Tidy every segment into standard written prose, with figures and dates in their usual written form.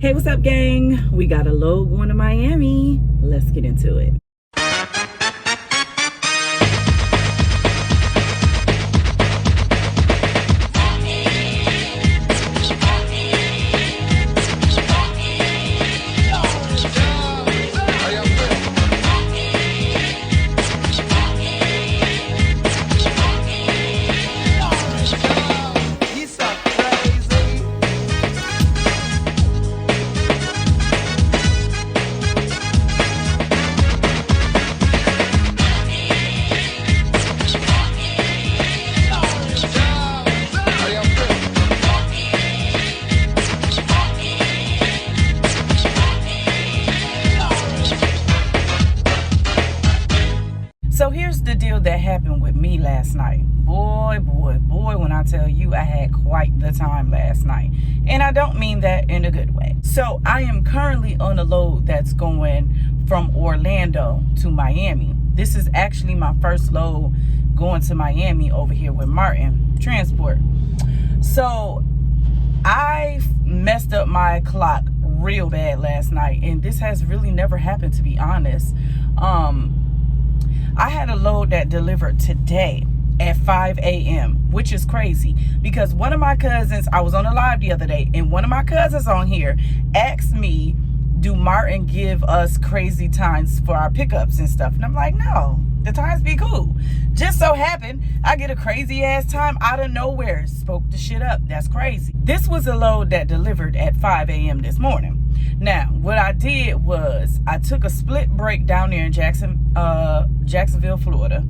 Hey, what's up, gang? We got a load going to Miami. Let's get into it. So here's the deal that happened with me last night. Boy, when I tell you, I had quite the time last night. And I don't mean that in a good way. So I am currently on a load that's going from Orlando to Miami. This is actually my first load going to Miami over here with Marten Transport. So I messed up my clock real bad last night. And this has really never happened, to be honest. I had a load that delivered today at 5 a.m., which is crazy because one of my cousins, I was on a live the other day, and one of my cousins on here asked me, do Marten give us crazy times for our pickups and stuff? And I'm like, no, the times be cool. Just so happened, I get a crazy ass time out of nowhere. Spoke the shit up. That's crazy. This was a load that delivered at 5 a.m. this morning. Now, what I did was I took a split break down there in Jacksonville, Florida,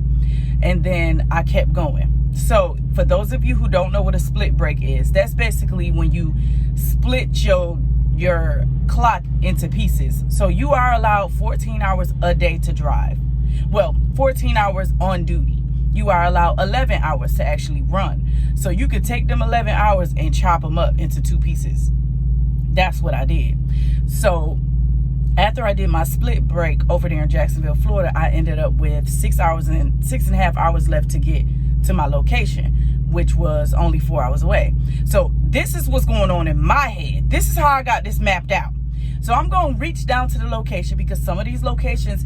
and then I kept going. So for those of you who don't know what a split break is, that's basically when you split your clock into pieces. So you are allowed 14 hours a day to drive. Well, 14 hours on duty. You are allowed 11 hours to actually run. So you could take them 11 hours and chop them up into two pieces. That's what I did. So after I did my split break over there in Jacksonville, Florida, I ended up with 6.5 hours left to get to my location, which was only 4 hours away. So this is what's going on in my head. This is how I got this mapped out. So I'm going to reach down to the location because some of these locations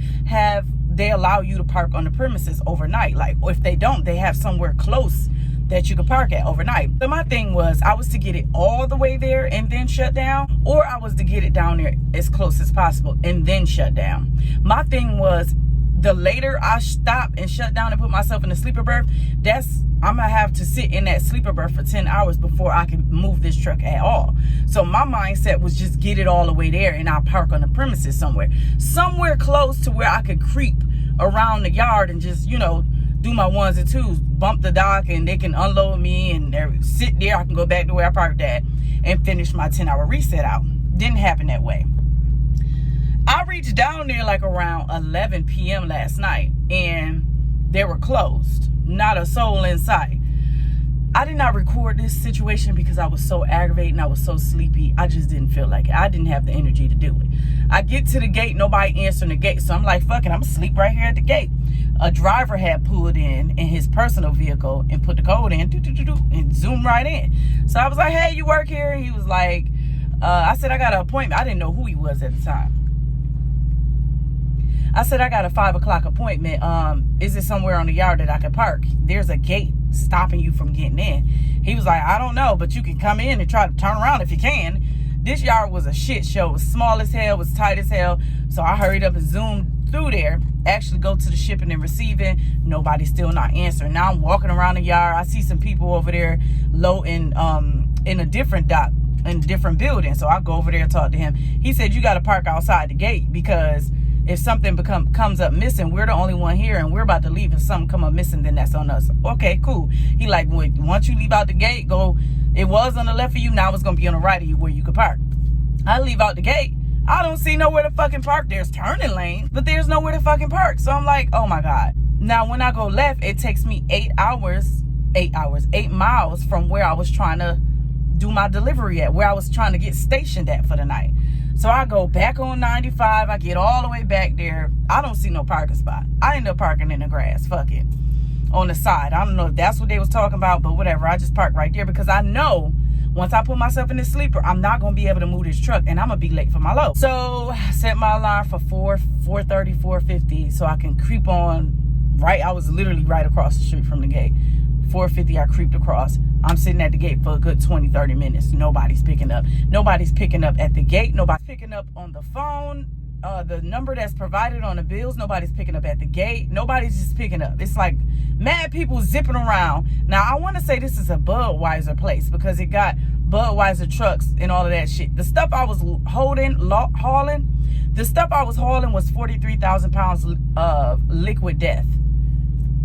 they allow you to park on the premises overnight. Like if they don't, they have somewhere close that you could park at overnight. So my thing was I was to get it all the way there and then shut down, or I was to get it down there as close as possible and then shut down. My thing was the later I stop and shut down and put myself in a sleeper berth, I'm gonna have to sit in that sleeper berth for 10 hours before I can move this truck at all. So my mindset was just get it all the way there and I'll park on the premises somewhere close to where I could creep around the yard and just, do my ones and twos, bump the dock, and they can unload me and sit there. I can go back to where I parked at and finish my 10-hour reset out. Didn't happen that way. I reached down there like around 11 p.m. last night, and they were closed. Not a soul in sight. I did not record this situation because I was so aggravated and I was so sleepy. I just didn't feel like it. I didn't have the energy to do it. I get to the gate, nobody answering the gate. So I'm like, fuck it, I'm gonna sleep right here at the gate. A driver had pulled in his personal vehicle and put the code in, and zoomed right in. So I was like, hey, you work here? He was like, I said, I got an appointment. I didn't know who he was at the time. I said, I got a 5 o'clock appointment. Is it somewhere on the yard that I could park? There's a gate stopping you from getting in. He was like, I don't know, but you can come in and try to turn around if you can. This yard was a shit show. It was small as hell, was tight as hell. So I hurried up and zoomed through there, actually go to the shipping and receiving. Nobody's still not answering. Now I'm walking around the yard. I see some people over there loading in a different dock, in a different building. So I go over there and talk to him. He said, you got to park outside the gate because if something comes up missing, we're the only one here and we're about to leave. If something come up missing, then that's on us. Okay, cool. He like, once you leave out the gate, go. It was on the left of you. Now it's going to be on the right of you where you could park. I leave out the gate. I don't see nowhere to fucking park. There's turning lanes, but there's nowhere to fucking park. So I'm like, oh my God. Now, when I go left, it takes me 8 miles from where I was trying to do my delivery at, where I was trying to get stationed at for the night. So I go back on 95. I get all the way back there. I don't see no parking spot. I end up parking in the grass. Fuck it. On the side. I don't know if that's what they was talking about, but whatever. I just parked right there because I know Once I put myself in this sleeper, I'm not going to be able to move this truck, and I'm going to be late for my load. So I set my alarm for 4:30, 4:50, so I can creep on. Right, I was literally right across the street from the gate. 4:50, I creeped across. I'm sitting at the gate for a good 20, 30 minutes. Nobody's picking up. Nobody's picking up at the gate. Nobody's picking up on the phone. The number that's provided on the bills, nobody's picking up at the gate. Nobody's just picking up. It's like mad people zipping around. Now, I want to say this is a Budweiser place because it got Budweiser trucks and all of that shit. The stuff I was hauling was 43,000 pounds of liquid death.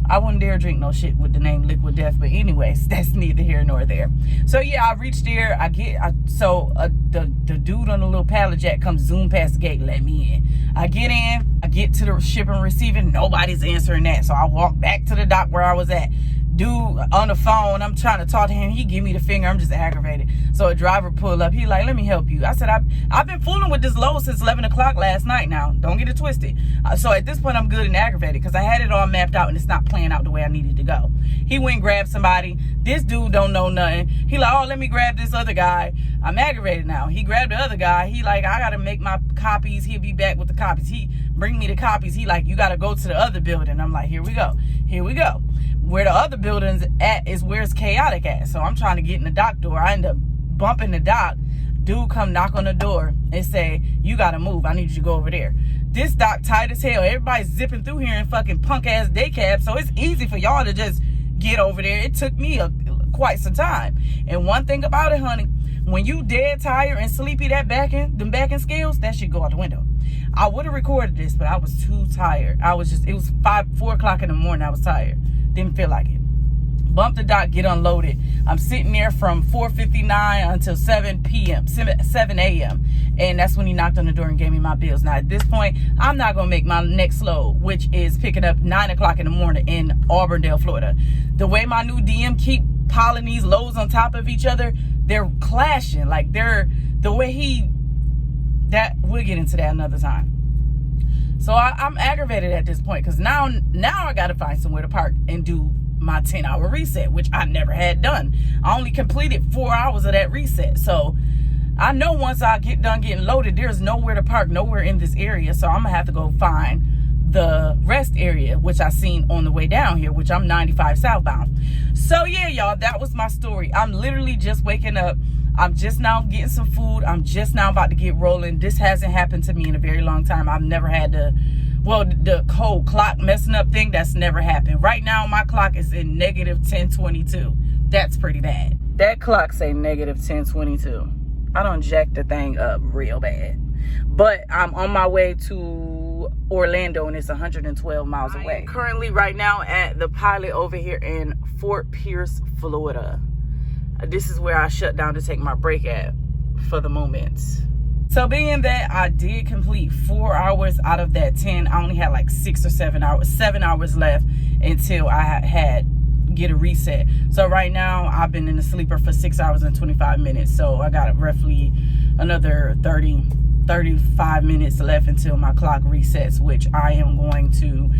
I wouldn't dare drink no shit with the name Liquid Death, but anyways, that's neither here nor there. So yeah, I reached there. The dude on the little pallet jack comes zoom past the gate, let me in. I get in, I get to the shipping and receiving, nobody's answering that. So I walk back to the dock where I was at. Dude on the phone, I'm trying to talk to him. He give me the finger. I'm just aggravated. So a driver pull up. He like, let me help you. I said, I've been fooling with this load since 11 o'clock last night now. Don't get it twisted. So at this point, I'm good and aggravated because I had it all mapped out and it's not playing out the way I needed to go. He went and grabbed somebody. This dude don't know nothing. He like, oh, let me grab this other guy. I'm aggravated now. He grabbed the other guy. He like, I got to make my copies. He'll be back with the copies. He bring me the copies. He like, you got to go to the other building. I'm like, here we go. Here we go. Where the other building's at is where it's chaotic at. So I'm trying to get in the dock door. I end up bumping the dock. Dude come knock on the door and say, you gotta move. I need you to go over there. This dock tight as hell. Everybody's zipping through here in fucking punk ass day cab. So it's easy for y'all to just get over there. It took me quite some time. And one thing about it, honey, when you dead tired and sleepy, them back end scales, that shit go out the window. I would have recorded this, but I was too tired. It was 4 o'clock in the morning. I was tired. Didn't feel like it. Bump the dock, get unloaded. I'm sitting there from 4:59 until 7 a.m. And that's when he knocked on the door and gave me my bills. Now, at this point, I'm not going to make my next load, which is picking up 9 o'clock in the morning in Auburndale, Florida. The way my new DM keep piling these loads on top of each other, they're clashing. Like, we'll get into that another time. So I'm aggravated at this point because now I got to find somewhere to park and do my 10-hour reset, which I never had done. I only completed 4 hours of that reset. So I know once I get done getting loaded, there's nowhere to park, nowhere in this area. So I'm going to have to go find the rest area, which I seen on the way down here, which I'm 95 southbound. So yeah, y'all, that was my story. I'm literally just waking up. I'm just now getting some food. I'm just now about to get rolling. This hasn't happened to me in a very long time. I've never had the whole clock messing up thing, that's never happened. Right now, my clock is in negative 1022. That's pretty bad. That clock say negative 1022. I done jacked the thing up real bad. But I'm on my way to Orlando, and it's 112 miles away. I'm currently right now at the pilot over here in Fort Pierce, Florida. This is where I shut down to take my break at for the moment. So being that I did complete 4 hours out of that 10, I only had like 6 or 7 hours, 7 hours left until I had get a reset. So right now I've been in the sleeper for 6 hours and 25 minutes. So I got roughly another 35 minutes left until my clock resets, which I am going to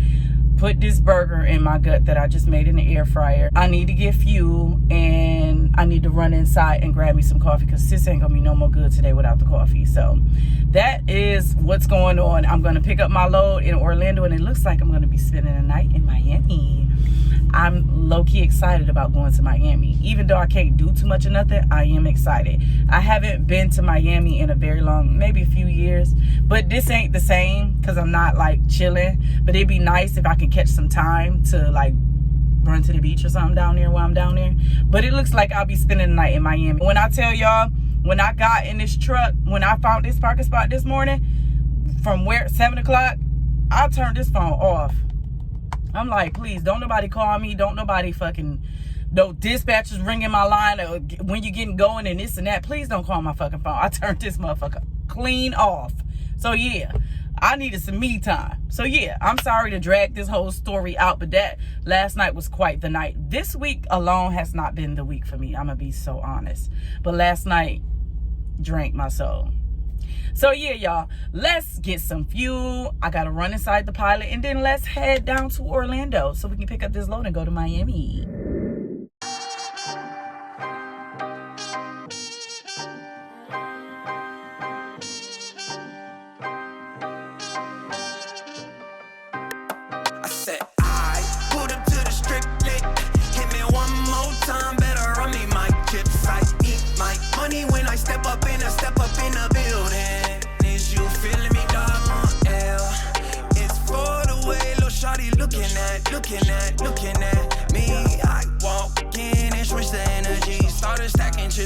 put this burger in my gut that I just made in the air fryer. I need to get fuel, and I need to run inside and grab me some coffee because sis ain't gonna be no more good today without the coffee. So that is what's going on. I'm gonna pick up my load in Orlando, and it looks like I'm gonna be spending the night in Miami. I'm low-key excited about going to Miami. Even though I can't do too much of nothing, I am excited. I haven't been to Miami in a very long, maybe a few years. But this ain't the same because I'm not, like, chilling. But it'd be nice if I could catch some time to, like, run to the beach or something down there while I'm down there. But it looks like I'll be spending the night in Miami. When I tell y'all, when I got in this truck, when I found this parking spot this morning, from 7 o'clock, I turned this phone off. I'm like, please, don't nobody call me. Don't nobody fucking, no dispatchers ringing my line or when you getting going and this and that. Please don't call my fucking phone. I turned this motherfucker clean off. So yeah, I needed some me time. So yeah, I'm sorry to drag this whole story out, but that last night was quite the night. This week alone has not been the week for me. I'm gonna be so honest. But last night drank my soul. So yeah, y'all, let's get some fuel. I gotta run inside the pilot, and then let's head down to Orlando so we can pick up this load and go to Miami.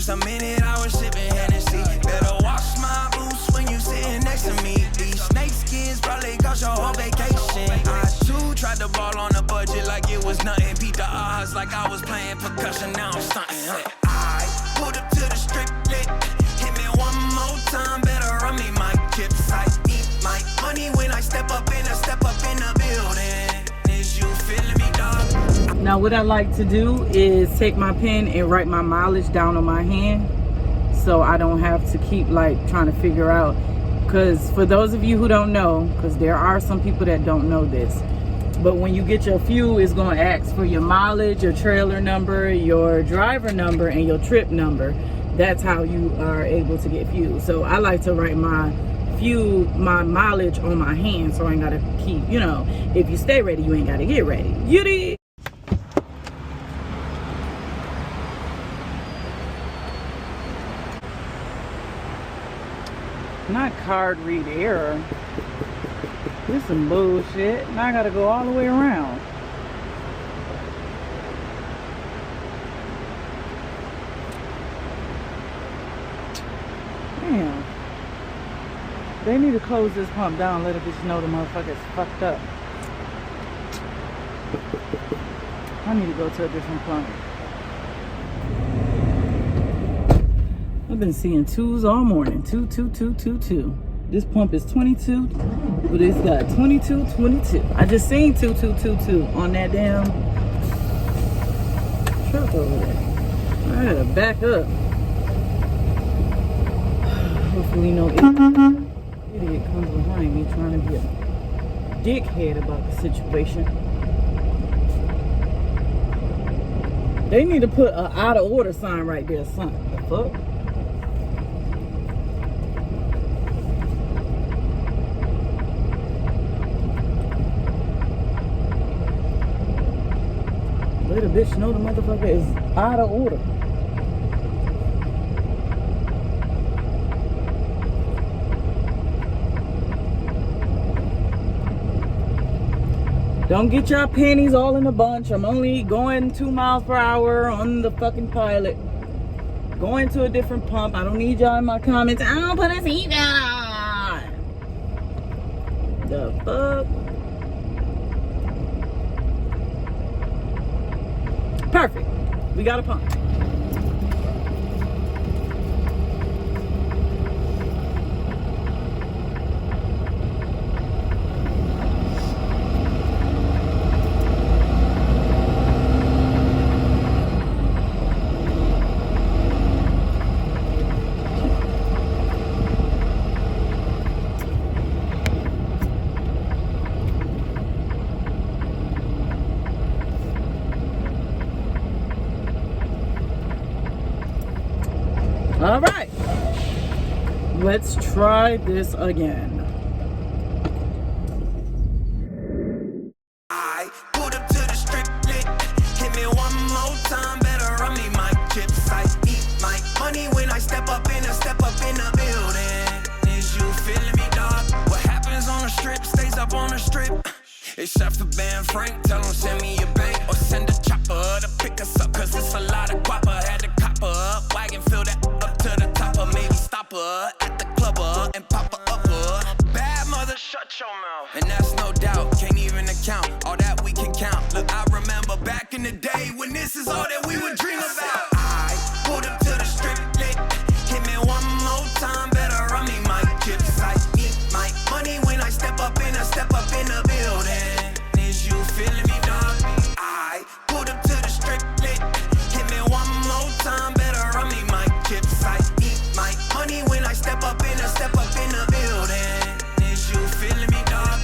First a minute I was sipping Hennessy. Better wash my boots when you sitting next to me. These snake skins probably cost your whole vacation. I too tried to ball on a budget like it was nothing. Beat the odds like I was playing percussion. Now I'm stunting. I pulled up to the strip lit. Hit me one more time. Better run me my chips. I eat my money when I step up in the building. Is you feeling me, dog? Now what I like to do is take my pen and write my mileage down on my hand, so I don't have to keep like trying to figure out. Because for those of you who don't know, because there are some people that don't know this, but when you get your fuel, it's going to ask for your mileage, your trailer number, your driver number, and your trip number. That's how you are able to get fuel. So I like to write my mileage on my hand, so I ain't got to keep, you know, if you stay ready, you ain't got to get ready. You did. Not card read error. This is some bullshit. Now I gotta go all the way around. Damn. They need to close this pump down, let a bitch know the motherfucker's fucked up. I need to go to a different pump. I've been seeing twos all morning. 2, 2, 2, 2, 2. This pump is 22, but it's got 22, 22. I just seen 2, 2, 2, 2 on that damn truck over there. I gotta back up. Hopefully no idiot comes behind me trying to be a dickhead about the situation. They need to put an out of order sign right there, son. The fuck? Let a bitch know the motherfucker is out of order. Don't get your panties all in a bunch. I'm only going 2 miles per hour on the fucking pilot. Going to a different pump. I don't need y'all in my comments. I don't put a seatbelt on. The fuck? Perfect. We got a pump. All right, let's try this again. I pulled up to the strip lit. Hit me one more time. Better run me my chips. I eat my money when I step up in the building. Is you feeling me, dog? What happens on the strip stays up on the strip. Except for Ben Frank, tell him send me your bank or send a chopper to pick us up, cause it's a lot of guapa. Had to cop her up, wagon fill that up to the top her, maybe stop her at the club and pop her up her. Bad mother, shut your mouth. And that's no doubt, can't even account all that we can count. Look, I remember back in the day when this is all that we would dream about. I pulled up to the strip lit, hit me one more time, better run me my chips. I eat my money when I step up in the building. Is you feeling me, dog? I pulled up to the strip lit, hit me one more time, better run me my chips. I eat my money when I step up in the building. Is you feeling me, dog?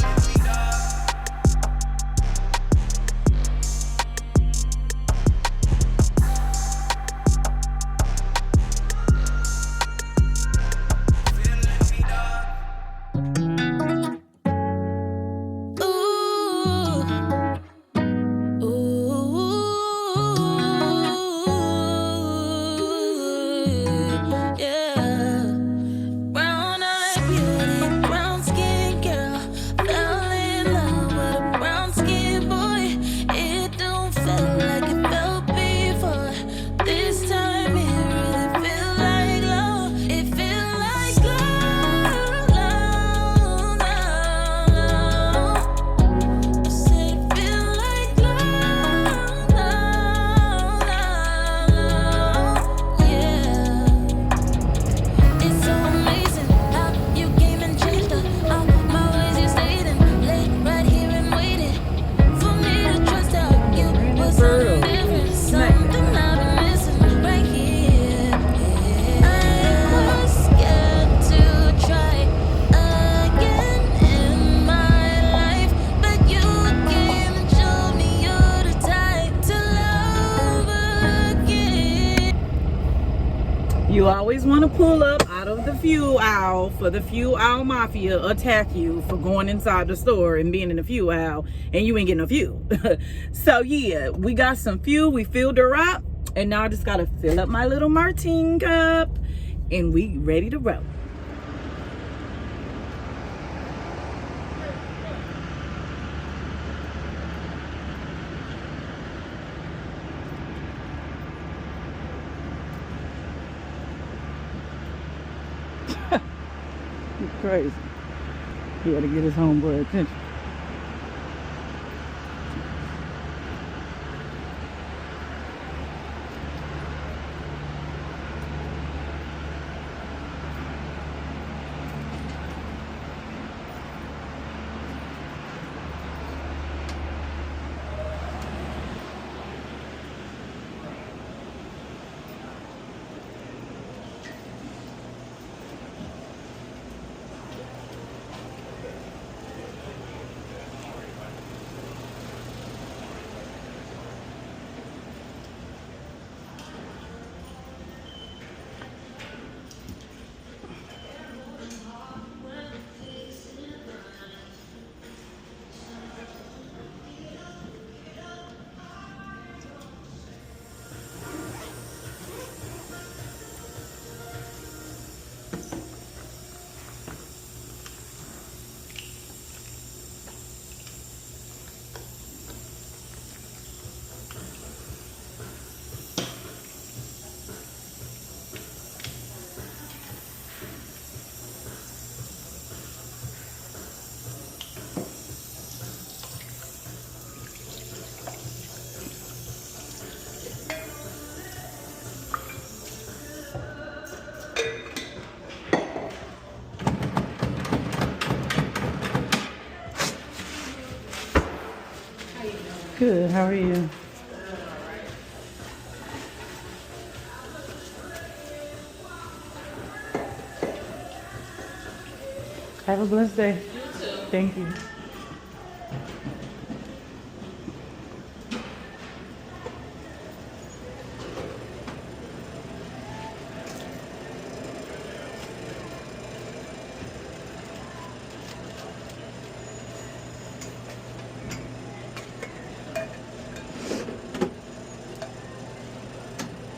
always want to pull up out of the fuel aisle for the fuel aisle mafia attack you for going inside the store and being in the fuel aisle and you ain't getting no fuel. So yeah, we got some fuel, we filled her up, and now I just gotta fill up my little Marten cup and we ready to roll. Crazy. He had to get his homeboy attention. Good, how are you? Have a blessed day. You too. Thank you.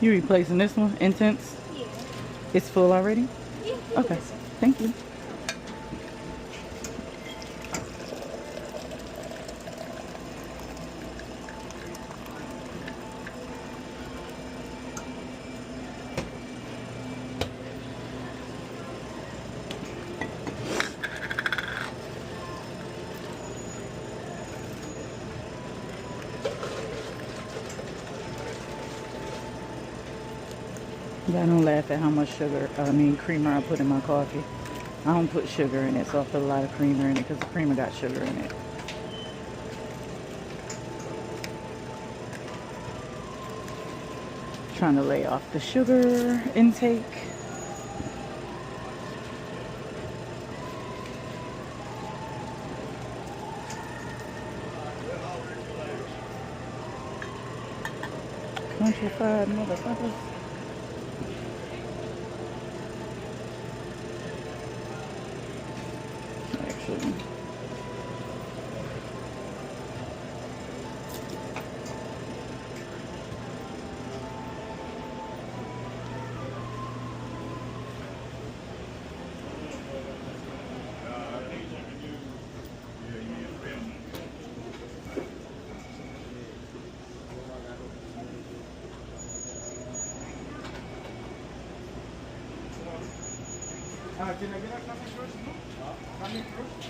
You replacing this one? Intense? Yeah. It's full already? Yeah. Okay. Thank you. I don't laugh at how much creamer I put in my coffee. I don't put sugar in it, so I put a lot of creamer in it because the creamer got sugar in it. Trying to lay off the sugar intake. Countrified motherfuckers. Can I get a coffee first? No? Coffee first?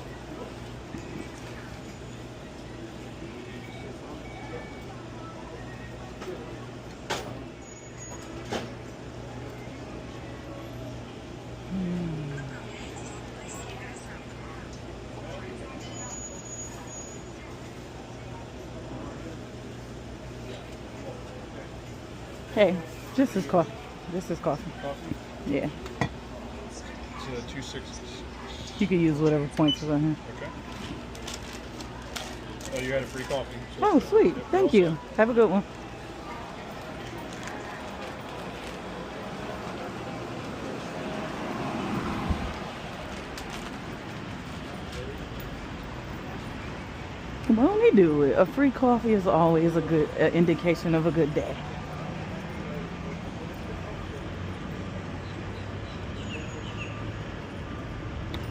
Hey, this is coffee. This is coffee. Coffee? Yeah. It's 2 6s. You can use whatever points is on here. Okay. Oh, you got a free coffee. So oh, sweet. Thank you. Set. Have a good one. Won't he do it? A free coffee is always a good indication of a good day.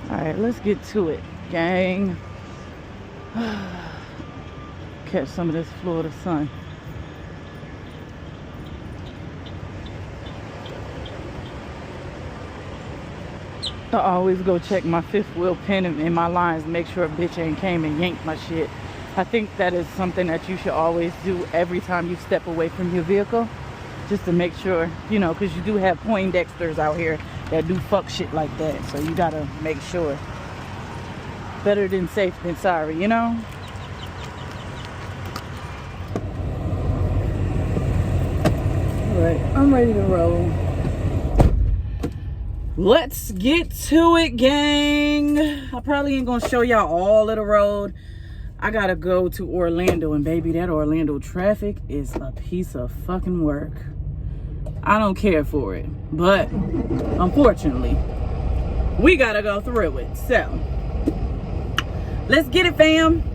All right, let's get to it, gang. Catch some of this Florida sun. I always go check my fifth wheel pin in my lines, make sure a bitch ain't came and yanked my shit. I think that is something that you should always do every time you step away from your vehicle, just to make sure, you know, because you do have Poindexters out here that do fuck shit like that. So you gotta make sure. Better than safe than sorry, you know? All right, I'm ready to roll. Let's get to it, gang. I probably ain't gonna show y'all all of the road. I gotta go to Orlando, and baby, that Orlando traffic is a piece of fucking work. I don't care for it, but unfortunately, we gotta go through it. So, let's get it, fam.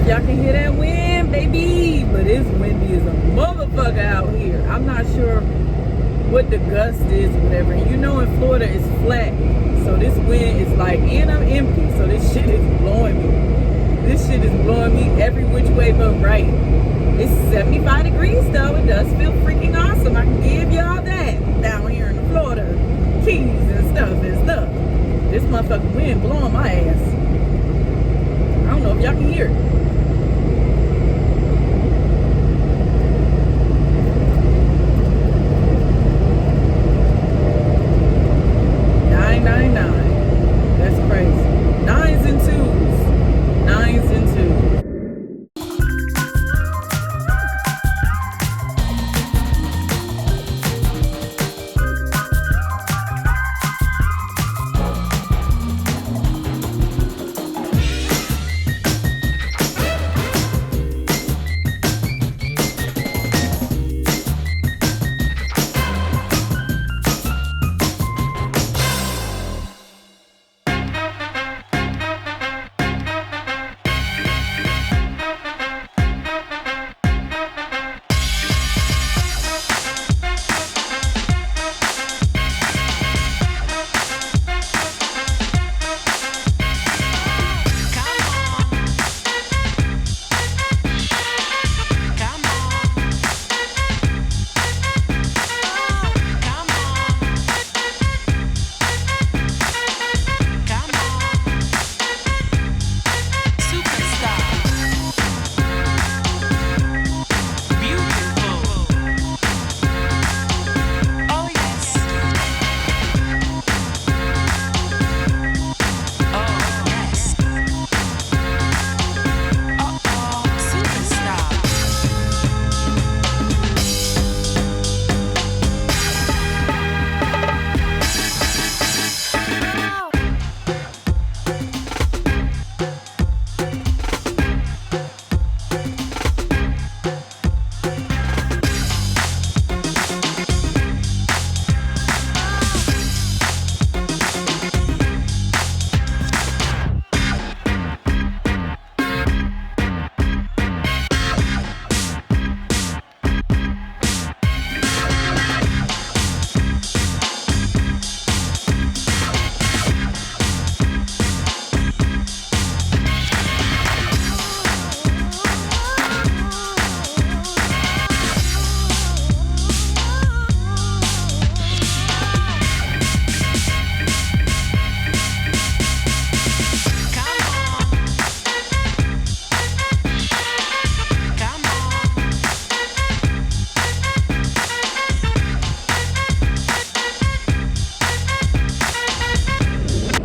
Y'all can hear that wind, baby, but it's windy as a motherfucker out here. I'm not sure what the gust is, whatever. You know, in Florida it's flat, so this wind is like, and I'm empty, so this shit is blowing me. This shit is blowing me every which way but right. It's 75 degrees though. It does feel freaking awesome. I can give y'all that down here in the Florida Keys and stuff. This motherfucking wind blowing my ass. I don't know if y'all can hear it.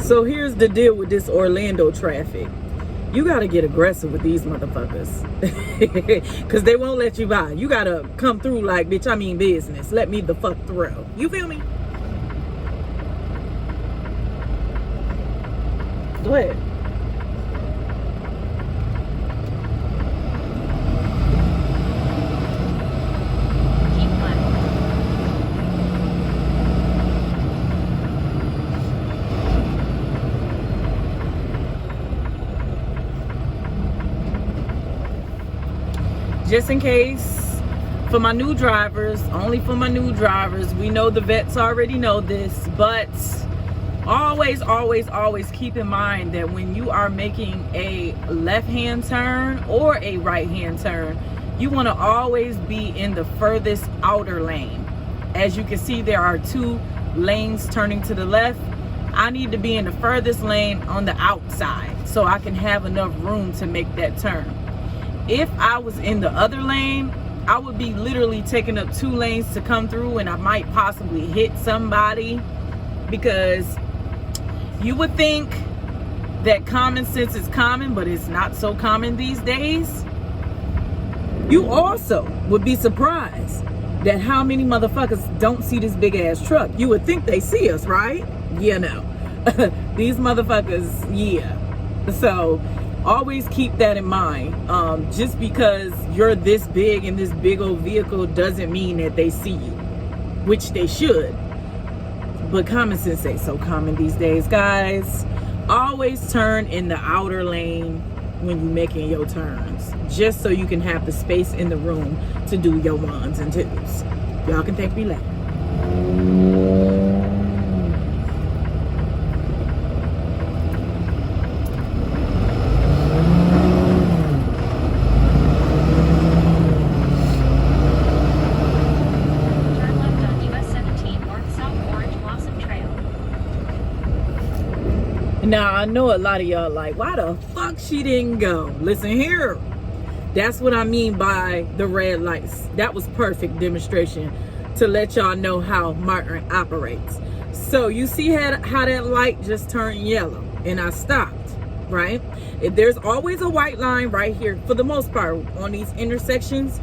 So here's the deal with this Orlando traffic. You gotta get aggressive with these motherfuckers. Cause they won't let you by. You gotta come through like, bitch, I mean business. Let me the fuck through. You feel me? Go ahead. Just in case, for my new drivers, only for my new drivers, we know the vets already know this, but always keep in mind that when you are making a left-hand turn or a right-hand turn, you want to always be in the furthest outer lane. As you can see, there are 2 lanes turning to the left. I need to be in the furthest lane on the outside so I can have enough room to make that turn. If I was in the other lane, I would be literally taking up 2 lanes to come through, and I might possibly hit somebody, because you would think that common sense is common, but it's not so common these days. You also would be surprised that how many motherfuckers don't see this big ass truck. You would think they see us, right? Yeah, no. These motherfuckers, yeah. So always keep that in mind. Just because you're this big in this big old vehicle doesn't mean that they see you, which they should. But common sense ain't so common these days, guys. Always turn in the outer lane when you're making your turns, just so you can have the space in the room to do your 1s and 2s. Y'all can thank me later. Now, I know a lot of y'all like, why the fuck she didn't go? Listen here. That's what I mean by the red lights. That was perfect demonstration to let y'all know how Martin operates. So you see how that light just turned yellow and I stopped, right? If there's always a white line right here, for the most part, on these intersections,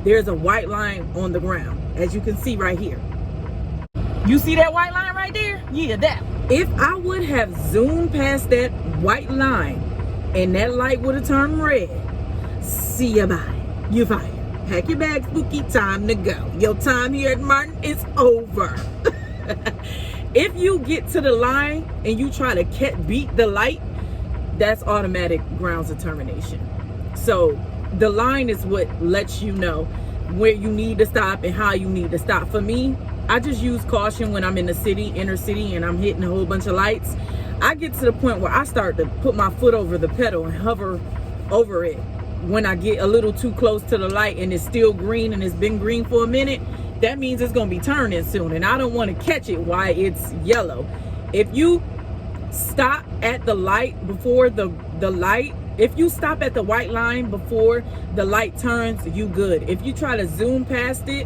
there's a white line on the ground, as you can see right here. You see that white line right there? Yeah, that. If I would have zoomed past that white line and that light would have turned red, see ya bye. You fired. Pack your bags, Spooky. Time to go. Your time here at Martin is over. If you get to the line and you try to beat the light, that's automatic grounds of termination. So the line is what lets you know where you need to stop and how you need to stop. For me, I just use caution when I'm in the city, inner city, and I'm hitting a whole bunch of lights. I get to the point where I start to put my foot over the pedal and hover over it. When I get a little too close to the light and it's still green and it's been green for a minute, that means it's gonna be turning soon, and I don't want to catch it while it's yellow. If you stop at the light before the light, if you stop at the white line before the light turns, you good. If you try to zoom past it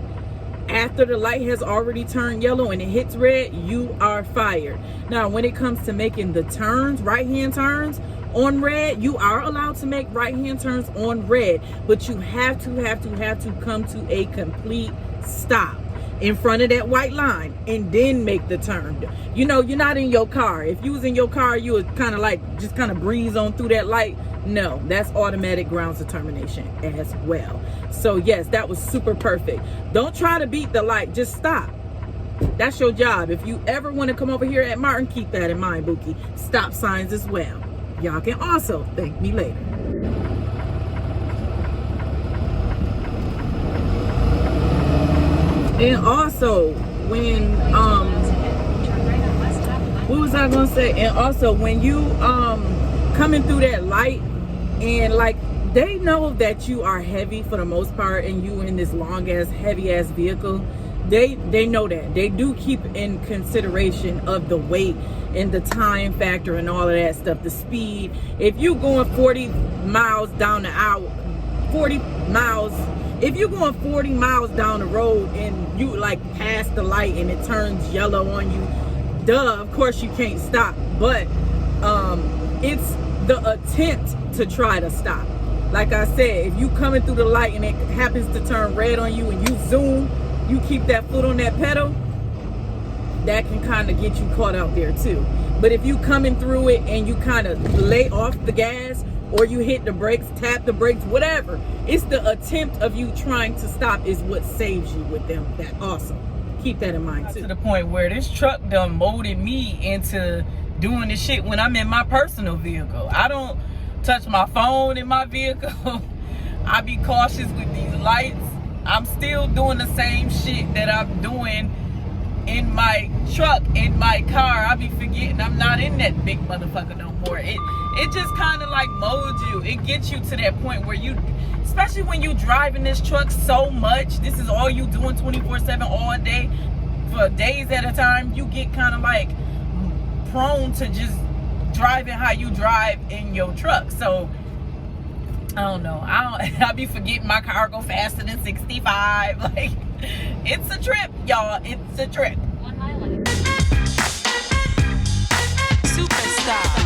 after the light has already turned yellow and it hits red, you are fired. Now, when it comes to making the turns, right-hand turns on red, you are allowed to make right-hand turns on red, but you have to come to a complete stop in front of that white line and then make the turn. You know, you're not in your car. If you was in your car, you would kind of like just kind of breeze on through that light. No, that's automatic grounds of termination as well. So yes, that was super perfect. Don't try to beat the light, just stop. That's your job. If you ever want to come over here at Martin, keep that in mind, Bookie. Stop signs as well. Y'all can also thank me later. And also, when what was I gonna say? And also, when you coming through that light, and like they know that you are heavy for the most part, and you in this long ass heavy ass vehicle, they know that. They do keep in consideration of the weight and the time factor and all of that stuff, the speed. If you going 40 miles down the hour, 40 miles, if you're going 40 miles down the road and you like pass the light and it turns yellow on you, duh, of course you can't stop. But It's the attempt to try to stop. Like I said, if you coming through the light and it happens to turn red on you and you zoom, you keep that foot on that pedal, that can kind of get you caught out there too. But if you coming through it and you kind of lay off the gas, or you hit the brakes, tap the brakes, whatever, it's the attempt of you trying to stop is what saves you with them. That awesome. Keep that in mind too. To the point where this truck done molded me into doing this shit when I'm in my personal vehicle. I don't touch my phone in my vehicle. I be cautious with these lights. I'm still doing the same shit that I'm doing in my truck, in my car. I be forgetting I'm not in that big motherfucker no more. It just kind of like molds you. It gets you to that point where you, especially when you driving this truck so much, this is all you doing 24/7 all day for days at a time, you get kind of like prone to just driving how you drive in your truck. So I don't know. I be forgetting my car go faster than 65. Like, it's a trip, y'all. It's a trip. 1 mile away. Superstar.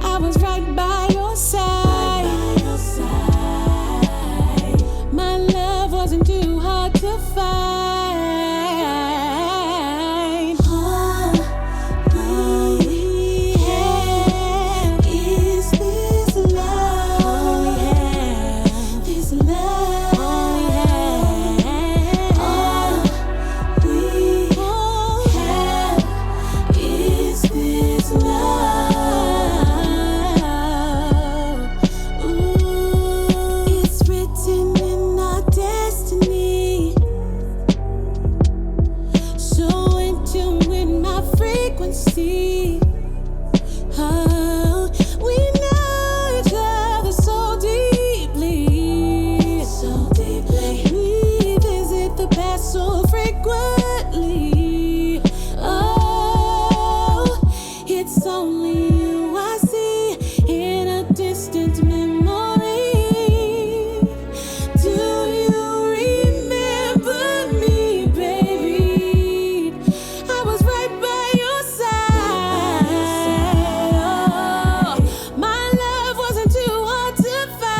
I was right by your side. frequency. Oh, we know each other so deeply. So deeply. We visit the past so frequently. Oh, it's only you I see in a distant memory. Do you remember me, baby? I was right by your side. Oh, my love wasn't too hard to find.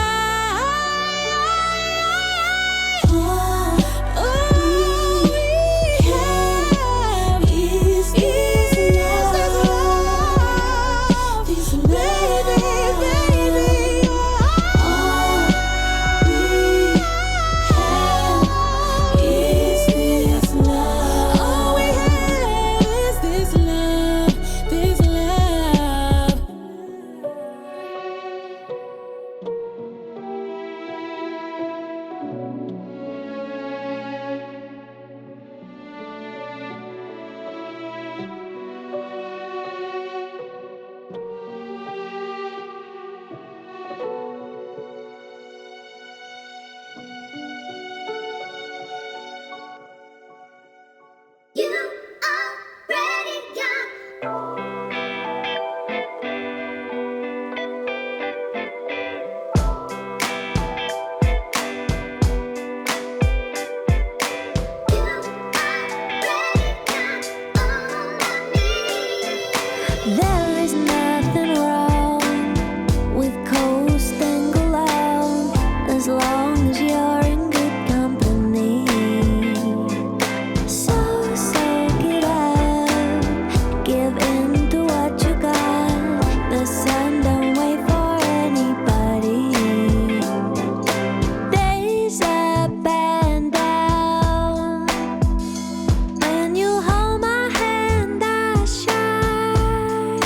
All we have is this love, baby, baby. All we have is this love. All we have is this love, this love. You already got. There is nothing wrong with coasting alone as long as you're in good company. So soak it up, give in to what you got. The sun don't wait for anybody. Days up and down. When you hold my hand, I shine.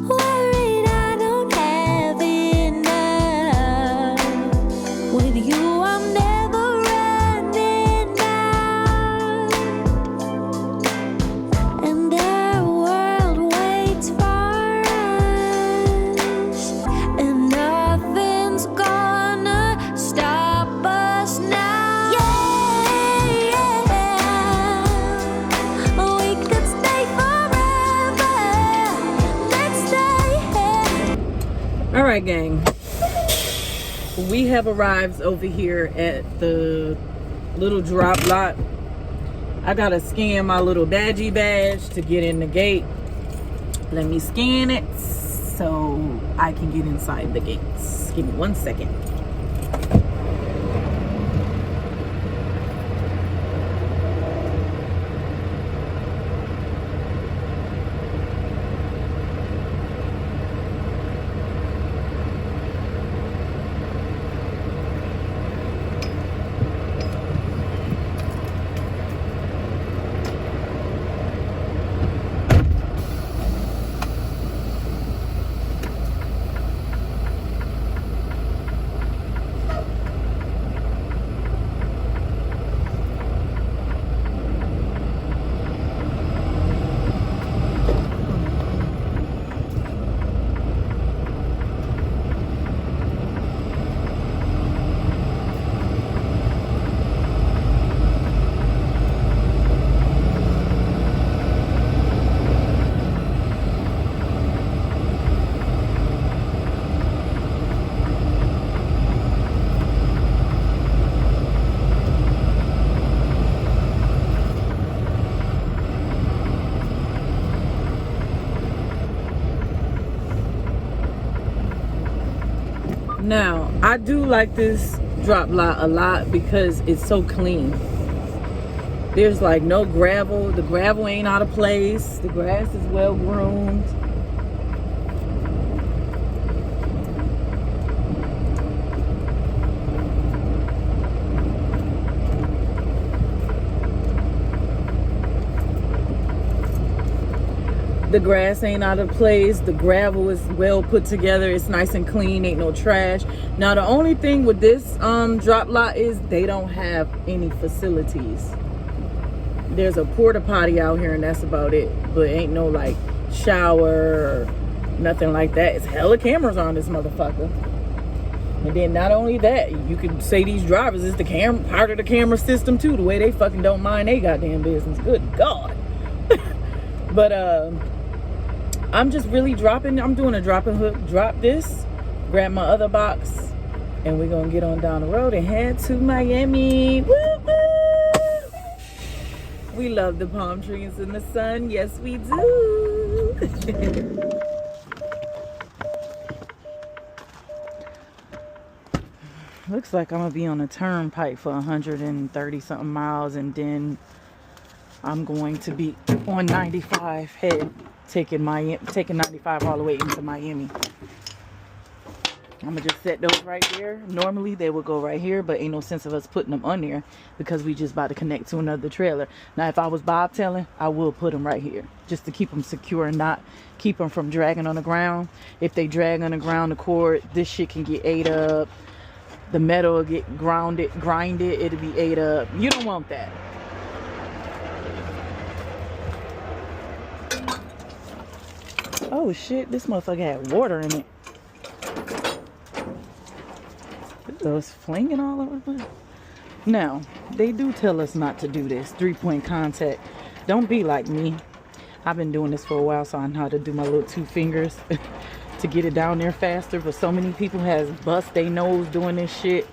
Worried I don't have enough. With you, I'm never running out. And our world waits for us. And nothing's gonna stop us now. Yeah, we could stay forever. Let's stay here. All right, gang. We have arrived over here at the little drop lot. I gotta scan my little badgie badge to get in the gate. Let me scan it so I can get inside the gates. Give me 1 second. Now, I do like this drop lot a lot because it's so clean. There's like no gravel. The gravel ain't out of place. The grass is well groomed. The grass ain't out of place. The gravel is well put together. It's nice and clean. Ain't no trash. Now, the only thing with this drop lot is they don't have any facilities. there's a porta potty out here and that's about it. But ain't no like shower or nothing like that. It's hella cameras on this motherfucker. And then not only that, you could say these drivers is the part of the camera system too. The way they fucking don't mind they goddamn business. Good God. But I'm just really dropping. I'm doing a drop and hook. Drop this, grab my other box, and we're gonna get on down the road and head to Miami. Woo woo! We love the palm trees and the sun. Yes, we do. Looks like I'm gonna be on a turnpike for 130 something miles, and then I'm going to be on 95 taking 95 all the way into Miami. I'm gonna just set those right there. Normally they would go right here, but ain't no sense of us putting them on there because we just about to connect to another trailer. Now if I was bobtailing, I will put them right here just to keep them secure and not keep them from dragging on the ground. If they drag on the ground, the cord, this shit can get ate up. The metal will get grinded, it'll be ate up. You don't want that. Oh shit, this motherfucker had water in it. Those flinging all over the place. Now, they do tell us not to do this. 3-point contact. Don't be like me. I've been doing this for a while, so I know how to do my little 2 fingers to get it down there faster. But so many people has bust their nose doing this shit.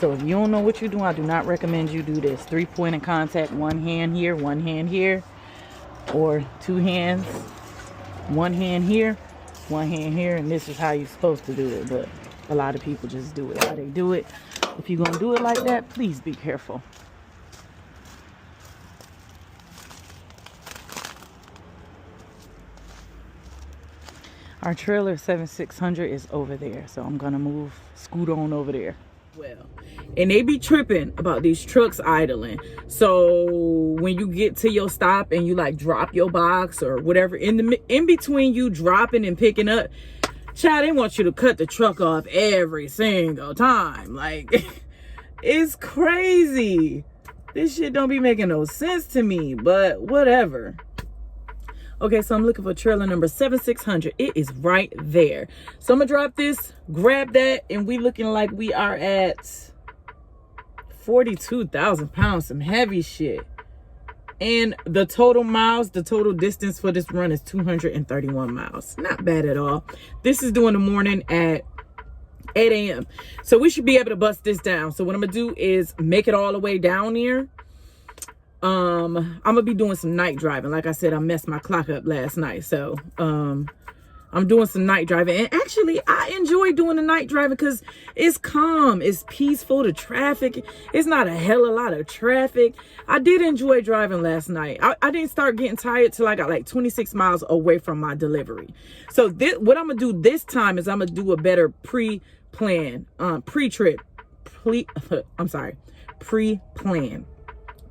So if you don't know what you're doing, I do not recommend you do this. 3-point in contact, 1 hand here, 1 hand here, or 2 hands, 1 hand here, 1 hand here, and this is how you're supposed to do it. But a lot of people just do it how they do it. If you're gonna do it like that, please be careful. Our trailer 7600 is over there, so I'm gonna scoot on over there. Well, and they be tripping about these trucks idling. So when you get to your stop and you like drop your box or whatever, in between you dropping and picking up, child, they want you to cut the truck off every single time. Like, it's crazy. This shit don't be making no sense to me, but whatever. Okay, so I'm looking for trailer number 7600. It is right there. So I'm gonna drop this, grab that, and we looking like we are at 42,000 pounds, some heavy shit. And the total miles, the total distance for this run is 231 miles. Not bad at all. This is doing the morning at 8 a.m. So we should be able to bust this down. So what I'm gonna do is make it all the way down here. I'm gonna be doing some night driving. Like I said, I messed my clock up last night. So I'm doing some night driving. And actually, I enjoy doing the night driving because it's calm, it's peaceful. The traffic, it's not a hell of a lot of traffic. I did enjoy driving last night. I didn't start getting tired till I got like 26 miles away from my delivery. So what I'm gonna do this time is I'm gonna do a better pre-plan,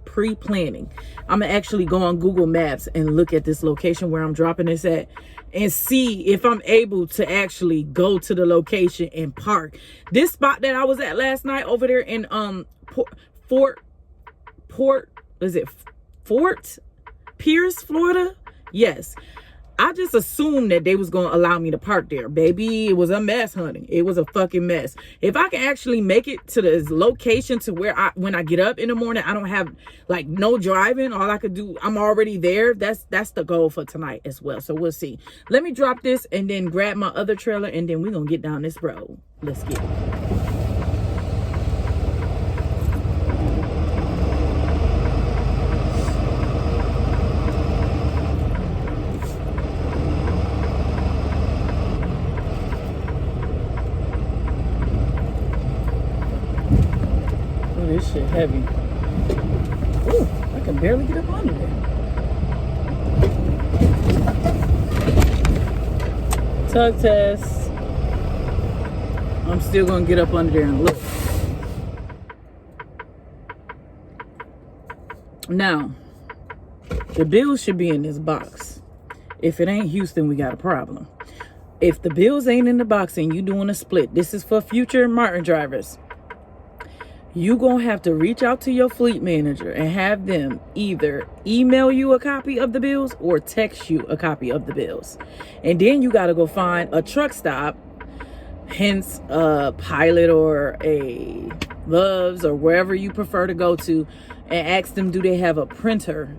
pre-planning. I'm gonna actually go on Google Maps and look at this location where I'm dropping this at and see if I'm able to actually go to the location and park. This spot that I was at last night over there in Fort Pierce, Florida. Yes. I just assumed that they was going to allow me to park there. Baby, it was a mess, honey. It was a fucking mess. If I can actually make it to this location to where when I get up in the morning, I don't have like no driving. All I could do, I'm already there. That's the goal for tonight as well. So we'll see. Let me drop this and then grab my other trailer and then we're going to get down this road. Let's get it. This shit heavy. Ooh, I can barely get up under there. Tug test. I'm still gonna get up under there and look. Now, the bills should be in this box. If it ain't Houston, we got a problem. If the bills ain't in the box and you doing a split, this is for future Martin drivers. you gonna have to reach out to your fleet manager and have them either email you a copy of the bills or text you a copy of the bills. And then you gotta go find a truck stop, hence a Pilot or a Love's or wherever you prefer to go to, and ask them, do they have a printer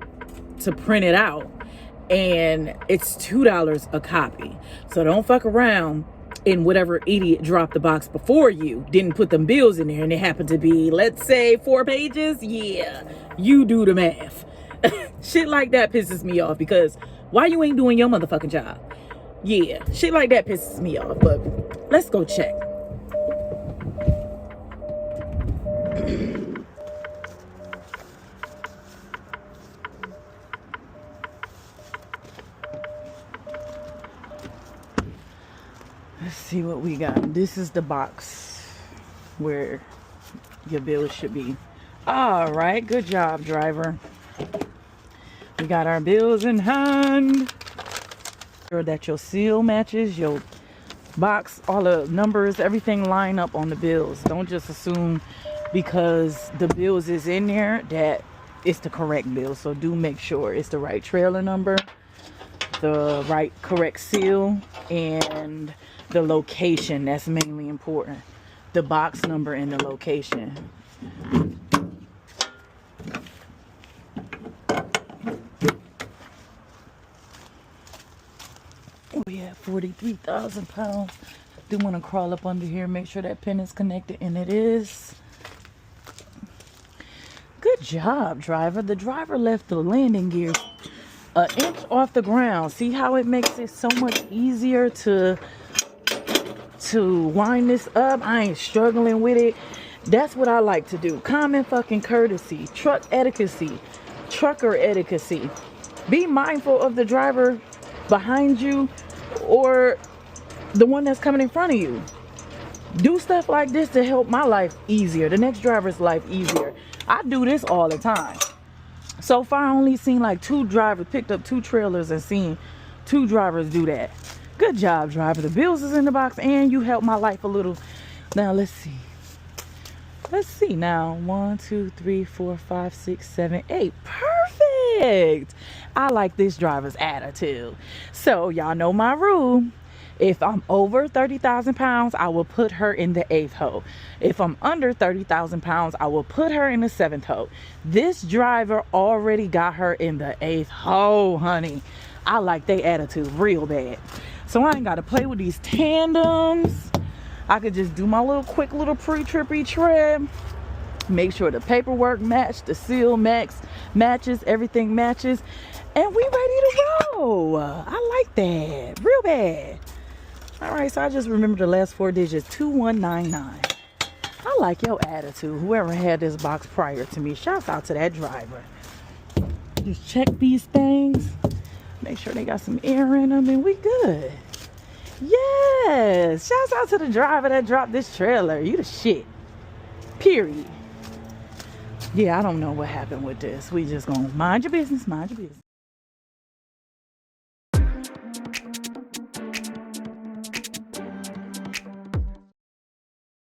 to print it out? And it's $2 a copy. So don't fuck around and whatever idiot dropped the box before you didn't put them bills in there and it happened to be, let's say, 4 pages. Yeah, you do the math. Shit like that pisses me off, because why you ain't doing your motherfucking job? Yeah, shit like that pisses me off. But let's go check. Let's see what we got. This is the box where your bill should be. All right, good job, driver. We got our bills in hand. Sure that your seal matches, your box, all the numbers, everything line up on the bills. Don't just assume because the bills is in there that it's the correct bill. So do make sure it's the right trailer number, the right correct seal, and the location. That's mainly important. The box number and the location. We have 43,000 pounds. Do want to crawl up under here, make sure that pin is connected, and it is. Good job, driver. The driver left the landing gear an inch off the ground. See how it makes it so much easier to line this up? I ain't struggling with it. That's what I like to do. Common fucking courtesy, truck etiquette, trucker etiquette. Be mindful of the driver behind you or the one that's coming in front of you. Do stuff like this to help my life easier, the next driver's life easier. I do this all the time. So far, I only seen like 2 drivers, picked up 2 trailers and seen 2 drivers do that. Good job, driver. The bills is in the box and you helped my life a little. Now, let's see. Let's see now. 1, 2, 3, 4, 5, 6, 7, 8. Perfect. I like this driver's attitude. So, y'all know my rule. If I'm over 30,000 pounds, I will put her in the 8th hole. If I'm under 30,000 pounds, I will put her in the 7th hole. This driver already got her in the 8th hole, honey. I like their attitude real bad. So I ain't got to play with these tandems. I could just do my little quick little pre-trippy trip. Make sure the paperwork match, the seal matches, everything matches. And we ready to roll. I like that real bad. All right, so I just remember the last 4 digits, 2199. I like your attitude. Whoever had this box prior to me, shouts out to that driver. Just check these things. Make sure they got some air in them and we good. Yes. Shouts out to the driver that dropped this trailer. You the shit. Period. Yeah, I don't know what happened with this. We just gonna mind your business, mind your business.